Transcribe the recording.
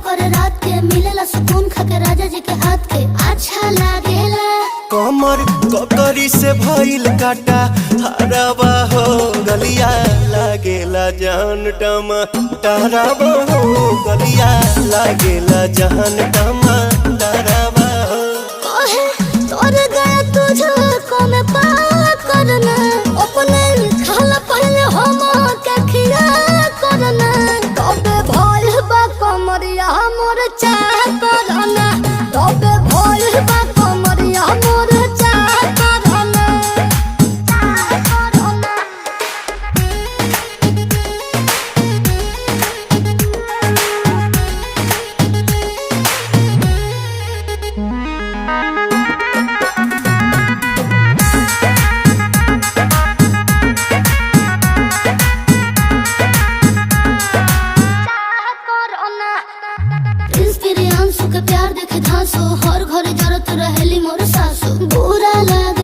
करे रात के, मिलेला सुकून खाके राजा जी के हाथ के। अच्छा लागेला कमर ककरी से भइल काटा हराबा हो, गलिया लागेला जान टमाटराबा हो, गलिया लागेला जान टमाटराबा हो। कहे तोर गया तुझको मैं पार करना, अपने खाला पहले हम के खिया करना। तबे भइल बा कमरिया मोर चाह करना, तबे भइल बा कमरिया मोर चाह करना, चाह करना। प्रिंस के प्यार देखे धांसो, हर घर जरूरत रहेली मोर सासो। बुरा